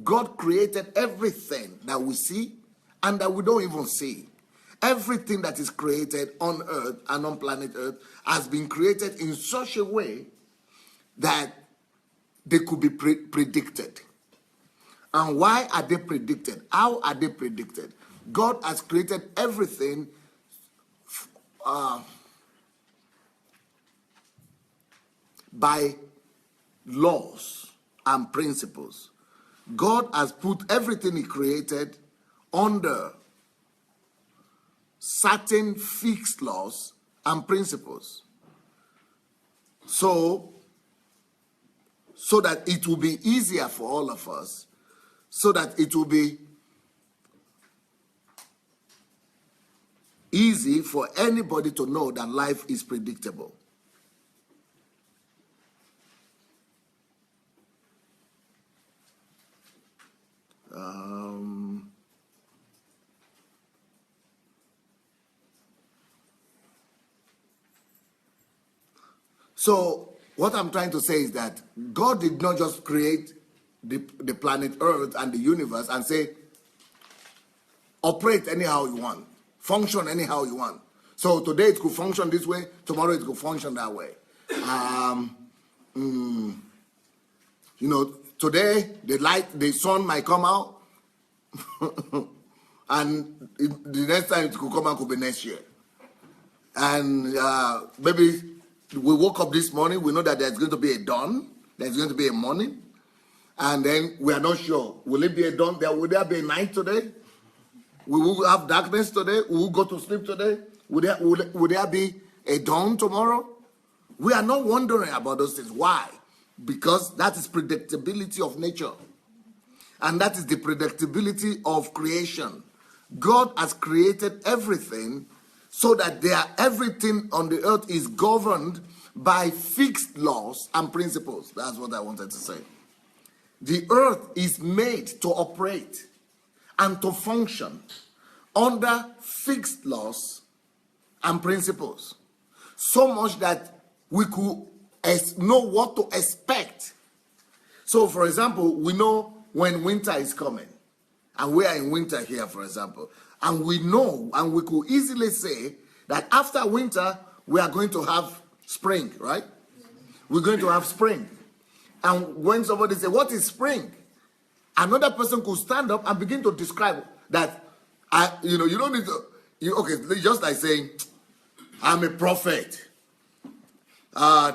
God created everything that we see and that we don't even see. Everything that is created on earth and on planet earth has been created in such a way that they could be predicted. And why are they predicted? How are they predicted? God has created everything by laws and principles. God has put everything he created under certain fixed laws and principles. So that it will be easier for all of us, so that it will be easy for anybody to know that life is predictable. So what I'm trying to say is that God did not just create the planet Earth and the universe and say, operate anyhow you want, function anyhow you want. So today it could function this way, tomorrow it could function that way. Today the sun might come out, and the next time it could come out could be next year. And maybe we woke up this morning, we know that there's going to be a dawn, there's going to be a morning, and then we are not sure. Will it be a dawn? Will there be a night today? We will have darkness today? We will go to sleep today? Would there be a dawn tomorrow? We are not wondering about those things. Why? Because that is predictability of nature. And that is the predictability of creation. God has created everything so that everything on the earth is governed by fixed laws and principles. That's what I wanted to say. The earth is made to operate and to function under fixed laws and principles. So much that we could know what to expect. So, for example, we know when winter is coming. And we are in winter here, for example. And we know, and we could easily say that after winter, we are going to have spring, right? We're going to have spring. And when somebody says, what is spring? Another person could stand up and begin to describe that, you don't need to, just like saying, I'm a prophet.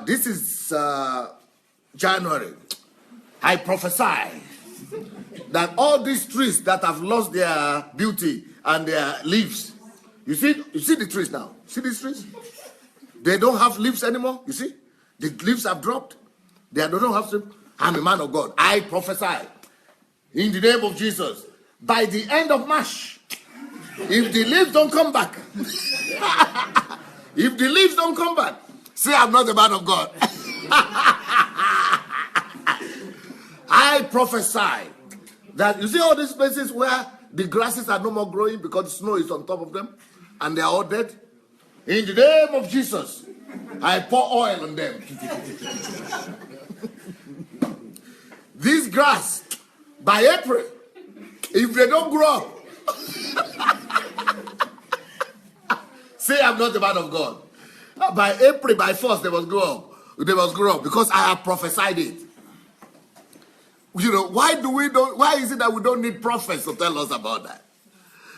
This is January. I prophesy that all these trees that have lost their beauty and their leaves, you see the trees now. See these trees? They don't have leaves anymore. You see, the leaves have dropped. They don't have to. I'm a man of God. I prophesy in the name of Jesus. By the end of March, if the leaves don't come back, say I'm not a man of God. I prophesy that, you see all these places where the grasses are no more growing because the snow is on top of them and they are all dead. In the name of Jesus, I pour oil on them. This grass, by April, if they don't grow up, say I'm not a man of God. By April, by force, they must grow up. They must grow up because I have prophesied it. Why is it that we don't need prophets to tell us about that?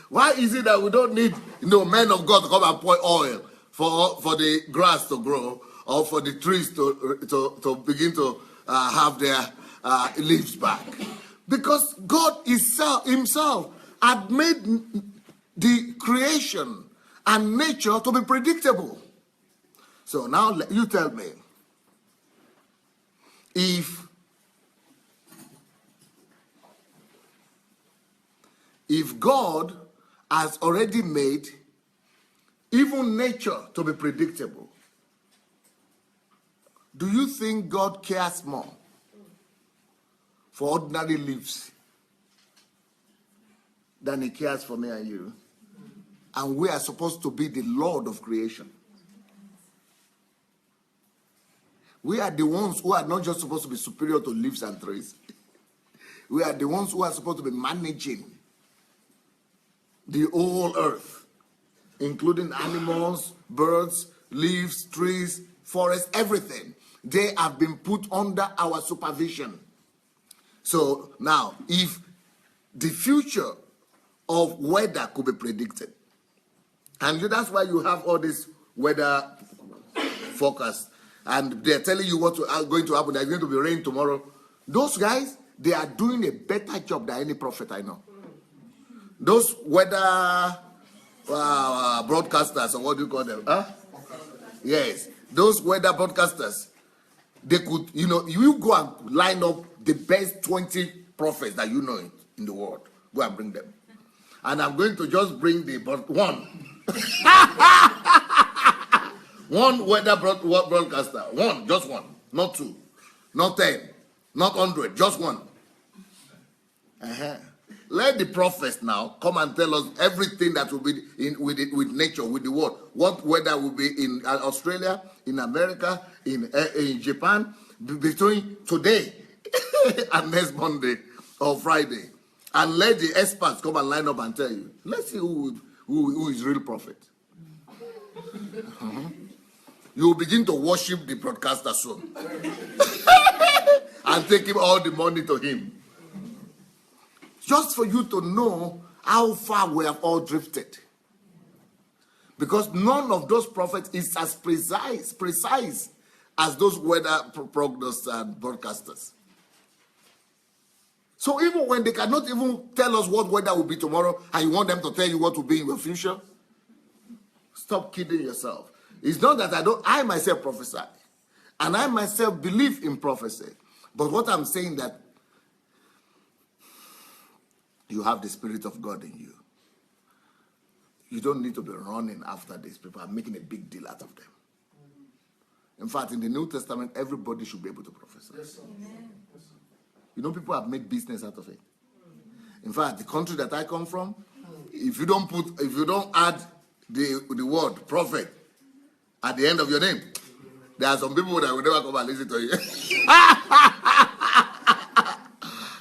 Why is it that we don't need men of God to come and pour oil for the grass to grow or for the trees to begin to have their leaves back? Because God himself had made the creation and nature to be predictable. So now you tell me, if God has already made even nature to be predictable, do you think God cares more for ordinary leaves than he cares for me and you? And we are supposed to be the Lord of creation. We are the ones who are not just supposed to be superior to leaves and trees. We are the ones who are supposed to be managing the whole earth, including animals, birds, leaves, trees, forests, everything. They have been put under our supervision. So now, if the future of weather could be predicted, and that's why you have all this weather forecast, and they're telling you what's going to happen. There's going to be rain tomorrow. Those guys, they are doing a better job than any prophet I know. Those weather broadcasters, or what do you call them? Huh? Yes, those weather broadcasters, they could, you go and line up the best 20 prophets that you know in the world. Go and bring them. And I'm going to just bring the one. One weather broadcaster. One, just one. Not 2. Not 10. Not 100. Just one. Let the prophets now come and tell us everything that will be with nature, with the world. What weather will be in Australia, in America, in Japan, between today and next Monday or Friday. And let the experts come and line up and tell you. Let's see who is real prophet. You will begin to worship the broadcaster soon. And take him all the money to him. Just for you to know how far we have all drifted. Because none of those prophets is as precise as those weather prognosers and broadcasters. So even when they cannot even tell us what weather will be tomorrow, and you want them to tell you what will be in your future, stop kidding yourself. It's not that I myself prophesy. And I myself believe in prophecy. But what I'm saying that you have the Spirit of God in you. You don't need to be running after these people and making a big deal out of them. In fact, in the New Testament, everybody should be able to prophesy. Yes, people have made business out of it. In fact, the country that I come from, if you don't add the word prophet at the end of your name, there are some people that will never come and listen to you.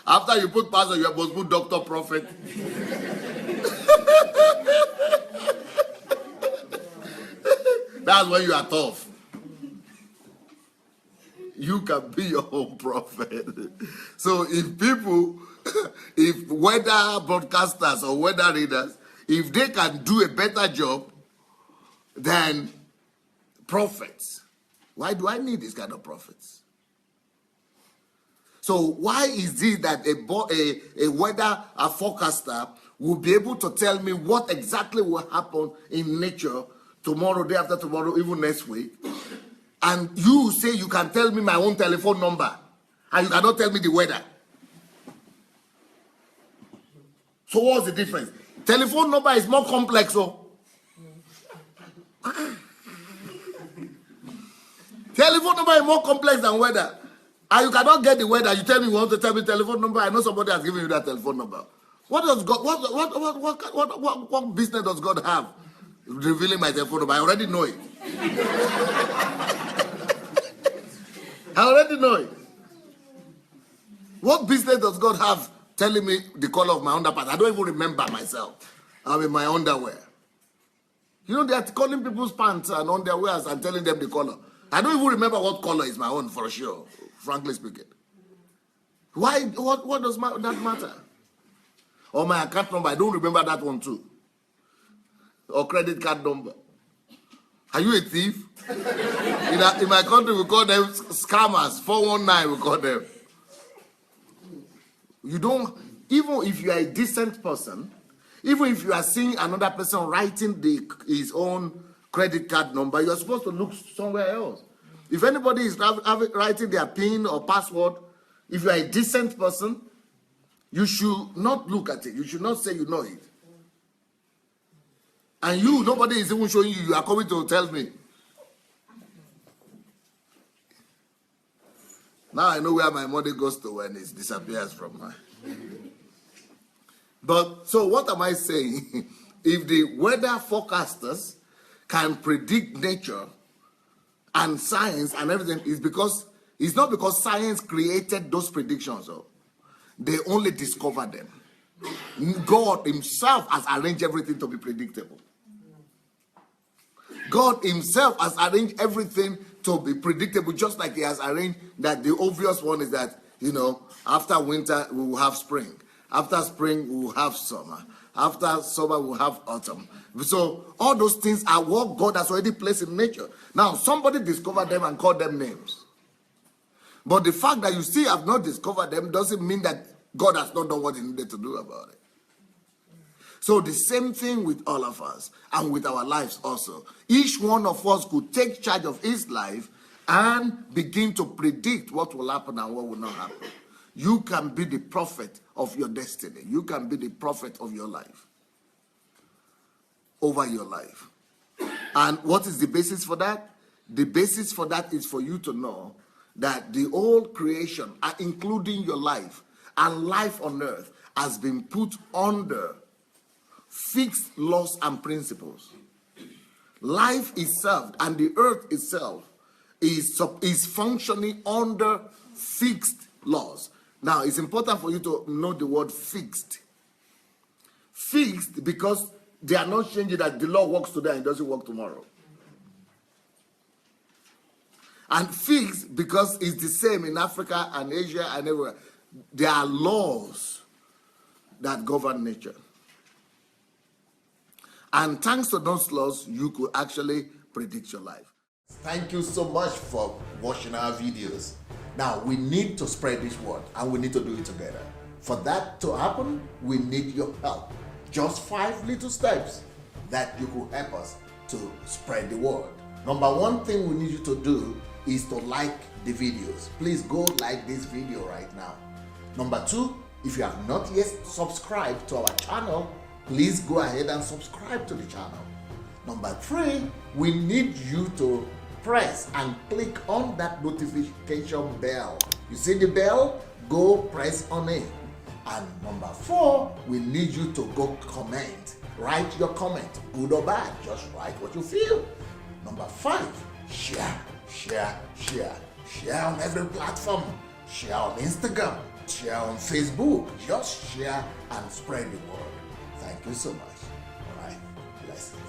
After you put pastor, you are supposed to put doctor, prophet. That's when you are tough. You can be your own prophet. So if weather broadcasters or weather readers, if they can do a better job than prophets, why do I need this kind of prophets? So why is it that a weather forecaster will be able to tell me what exactly will happen in nature tomorrow, day after tomorrow, even next week? And you say you can tell me my own telephone number, and you cannot tell me the weather. So what's the difference? Telephone number is more complex, Telephone number is more complex than weather. And you cannot get the weather. You tell me you want to tell me telephone number. I know somebody has given you that telephone number. What does God? What business does God have revealing my telephone number? I already know it. I already know it. What business does God have telling me the color of my underpants? I don't even remember myself. I'm in my underwear. They are calling people's pants and underwears and telling them the color. I don't even remember what color is my own for sure, frankly speaking. Why? What does that matter? Or my account number, I don't remember that one too. Or credit card number. Are you a thief? In my country, we call them scammers. 419, we call them. You don't, even if you are a decent person, even if you are seeing another person writing his own credit card number, you're supposed to look somewhere else. If anybody is writing their PIN or password, if you are a decent person, you should not look at it. You should not say you know it. And nobody is even showing you are coming to tell me. Now I know where my money goes to when it disappears from my... But, so what am I saying? If the weather forecasters can predict nature and science and everything, it's not because science created those predictions. They only discover them. God himself has arranged everything to be predictable. God himself has arranged everything to be predictable, just like he has arranged that the obvious one is that, after winter we will have spring. After spring we will have summer. After summer we will have autumn. So all those things are what God has already placed in nature. Now somebody discovered them and called them names. But the fact that you still have not discovered them doesn't mean that God has not done what he needed to do about it. So the same thing with all of us and with our lives also. Each one of us could take charge of his life and begin to predict what will happen and what will not happen. You can be the prophet of your destiny. You can be the prophet of your life. Over your life. And what is the basis for that? The basis for that is for you to know that the whole creation, including your life and life on earth, has been put under fixed laws and principles. Life itself and the earth itself is functioning under fixed laws. Now, it's important for you to know the word fixed. Fixed because they are not changing, that the law works today and it doesn't work tomorrow. And fixed because it's the same in Africa and Asia and everywhere. There are laws that govern nature. And thanks to those laws, you could actually predict your life. Thank you so much for watching our videos. Now, we need to spread this word and we need to do it together. For that to happen, we need your help. Just 5 little steps that you could help us to spread the word. Number one thing we need you to do is to like the videos. Please go like this video right now. Number two, if you have not yet subscribed to our channel, please go ahead and subscribe to the channel. Number three, we need you to press and click on that notification bell. You see the bell? Go press on it. And number four, we need you to go comment. Write your comment, good or bad. Just write what you feel. Number five, share on every platform. Share on Instagram, share on Facebook. Just share and spread the word. Thank you so much. All right, bless you.